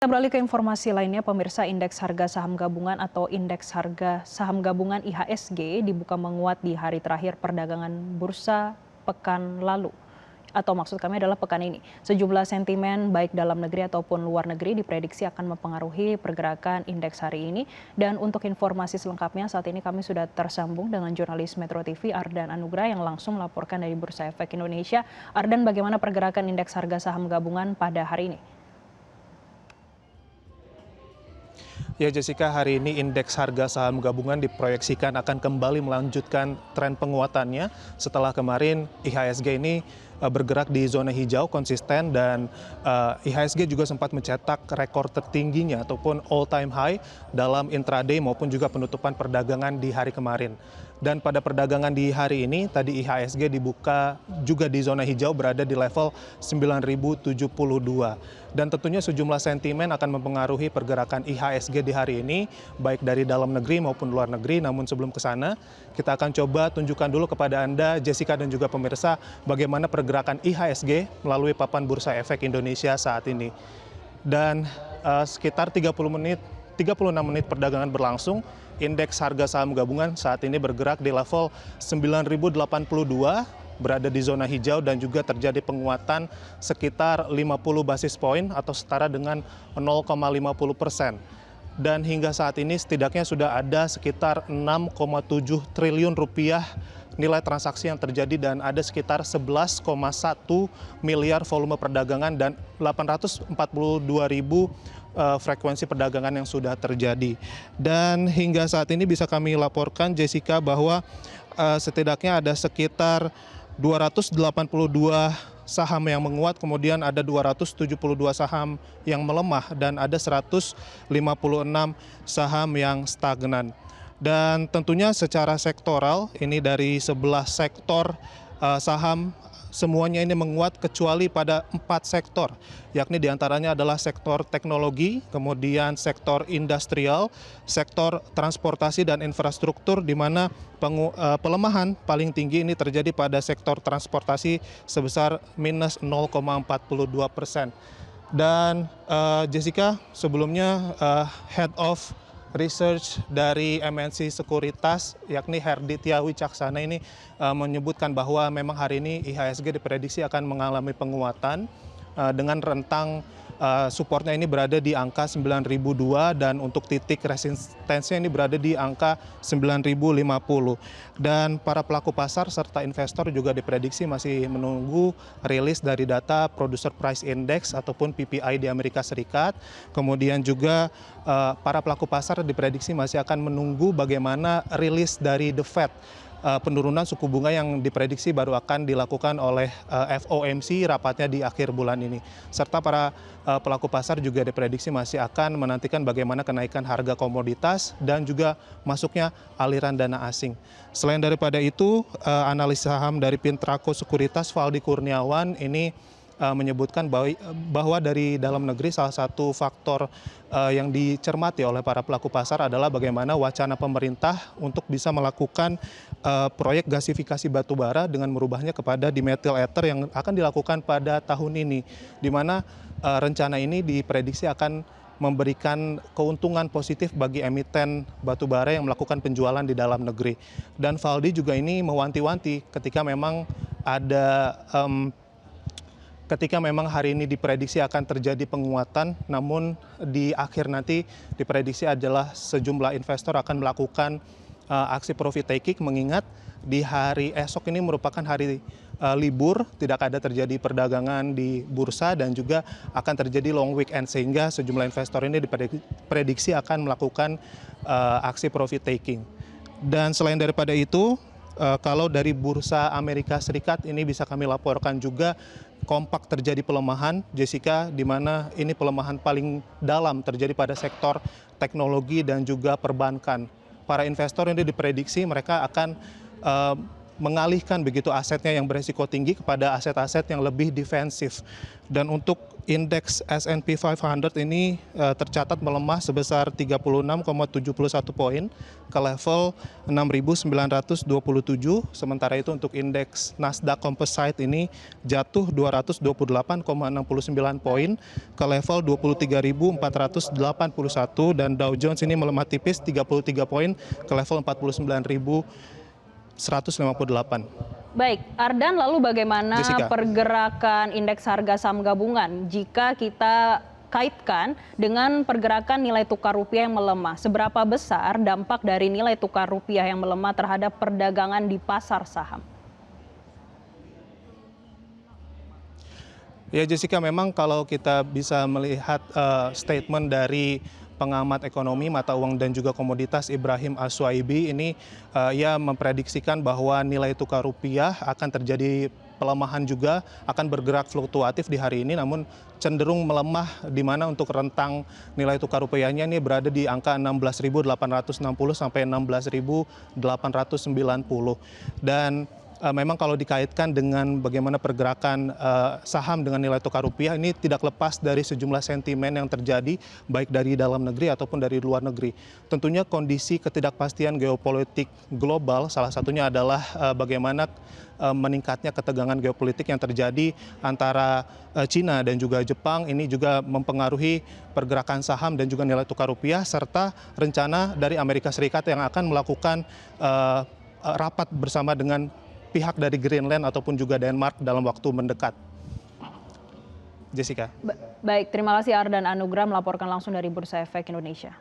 Kita beralih ke informasi lainnya, pemirsa. Indeks harga saham gabungan atau indeks harga saham gabungan IHSG dibuka menguat di hari terakhir perdagangan bursa pekan lalu. Atau maksud kami adalah pekan ini. Sejumlah sentimen baik dalam negeri ataupun luar negeri diprediksi akan mempengaruhi pergerakan indeks hari ini. Dan untuk informasi selengkapnya saat ini kami sudah tersambung dengan jurnalis Metro TV Ardan Anugrah yang langsung melaporkan dari Bursa Efek Indonesia. Ardan, bagaimana pergerakan indeks harga saham gabungan pada hari ini? Ya Jessica, hari ini indeks harga saham gabungan diproyeksikan akan kembali melanjutkan tren penguatannya setelah kemarin IHSG ini bergerak di zona hijau konsisten dan IHSG juga sempat mencetak rekor tertingginya ataupun all time high dalam intraday maupun juga penutupan perdagangan di hari kemarin. Dan pada perdagangan di hari ini tadi IHSG dibuka juga di zona hijau berada di level 9.072. Dan tentunya sejumlah sentimen akan mempengaruhi pergerakan IHSG di hari ini baik dari dalam negeri maupun luar negeri. Namun sebelum ke sana kita akan coba tunjukkan dulu kepada Anda Jessica dan juga pemirsa bagaimana pergerakan IHSG melalui papan Bursa Efek Indonesia saat ini. Dan sekitar 36 menit perdagangan berlangsung, indeks harga saham gabungan saat ini bergerak di level 9.082, berada di zona hijau dan juga terjadi penguatan sekitar 50 basis poin atau setara dengan 0,50%. Dan hingga saat ini setidaknya sudah ada sekitar 6,7 triliun rupiah nilai transaksi yang terjadi dan ada sekitar 11,1 miliar volume perdagangan dan 842 ribu frekuensi perdagangan yang sudah terjadi. Dan hingga saat ini bisa kami laporkan Jessica bahwa setidaknya ada sekitar 282 saham yang menguat, kemudian ada 272 saham yang melemah dan ada 156 saham yang stagnan. Dan tentunya secara sektoral ini dari 11 sektor saham semuanya ini menguat kecuali pada 4 sektor, yakni diantaranya adalah sektor teknologi, kemudian sektor industrial, sektor transportasi dan infrastruktur, di mana pelemahan paling tinggi ini terjadi pada sektor transportasi sebesar minus 0,42%. Dan Jessica, sebelumnya Head of Research dari MNC Sekuritas yakni Herdi Tiawicaksana ini menyebutkan bahwa memang hari ini IHSG diprediksi akan mengalami penguatan dengan rentang supportnya ini berada di angka 9.002 dan untuk titik resistensinya ini berada di angka 9.050. Dan para pelaku pasar serta investor juga diprediksi masih menunggu rilis dari data Producer Price Index ataupun PPI di Amerika Serikat. Kemudian juga para pelaku pasar diprediksi masih akan menunggu bagaimana rilis dari The Fed. Penurunan suku bunga yang diprediksi baru akan dilakukan oleh FOMC rapatnya di akhir bulan ini. Serta para pelaku pasar juga diprediksi masih akan menantikan bagaimana kenaikan harga komoditas dan juga masuknya aliran dana asing. Selain daripada itu, analis saham dari Pintraco Sekuritas Valdi Kurniawan ini menyebutkan bahwa dari dalam negeri salah satu faktor yang dicermati oleh para pelaku pasar adalah bagaimana wacana pemerintah untuk bisa melakukan proyek gasifikasi batubara dengan merubahnya kepada dimethyl ether yang akan dilakukan pada tahun ini, di mana rencana ini diprediksi akan memberikan keuntungan positif bagi emiten batubara yang melakukan penjualan di dalam negeri. Dan Valdi juga ini mewanti-wanti ketika memang hari ini diprediksi akan terjadi penguatan, namun di akhir nanti diprediksi adalah sejumlah investor akan melakukan aksi profit taking, mengingat di hari esok ini merupakan hari libur, tidak ada terjadi perdagangan di bursa dan juga akan terjadi long weekend, sehingga sejumlah investor ini diprediksi akan melakukan aksi profit taking. Dan selain daripada itu, kalau dari bursa Amerika Serikat ini bisa kami laporkan juga kompak terjadi pelemahan, Jessica, di mana ini pelemahan paling dalam terjadi pada sektor teknologi dan juga perbankan. Para investor ini diprediksi mereka akan mengalihkan begitu asetnya yang beresiko tinggi kepada aset-aset yang lebih defensif. Dan untuk indeks S&P 500 ini tercatat melemah sebesar 36,71 poin ke level 6.927. Sementara itu untuk indeks Nasdaq Composite ini jatuh 228,69 poin ke level 23.481 dan Dow Jones ini melemah tipis 33 poin ke level 49.158. Baik, Ardan, lalu bagaimana Jessica. pergerakan indeks harga saham gabungan jika kita kaitkan dengan pergerakan nilai tukar rupiah yang melemah? Seberapa besar dampak dari nilai tukar rupiah yang melemah terhadap perdagangan di pasar saham? Ya Jessica, memang kalau kita bisa melihat statement dari pengamat ekonomi mata uang dan juga komoditas Ibrahim Aswaibi ini, ia memprediksikan bahwa nilai tukar rupiah akan terjadi pelemahan juga, akan bergerak fluktuatif di hari ini, namun cenderung melemah, di mana untuk rentang nilai tukar rupiahnya ini berada di angka 16.860 sampai 16.890. Dan memang kalau dikaitkan dengan bagaimana pergerakan saham dengan nilai tukar rupiah, ini tidak lepas dari sejumlah sentimen yang terjadi baik dari dalam negeri ataupun dari luar negeri. Tentunya kondisi ketidakpastian geopolitik global, salah satunya adalah bagaimana meningkatnya ketegangan geopolitik yang terjadi antara Cina dan juga Jepang. Ini juga mempengaruhi pergerakan saham dan juga nilai tukar rupiah, serta rencana dari Amerika Serikat yang akan melakukan rapat bersama dengan pihak dari Greenland ataupun juga Denmark dalam waktu mendekat. Jessica. Baik, terima kasih Ardan Anugrah melaporkan langsung dari Bursa Efek Indonesia.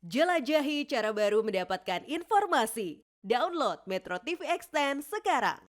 Jelajahi cara baru mendapatkan informasi. Download Metro TV Extend sekarang.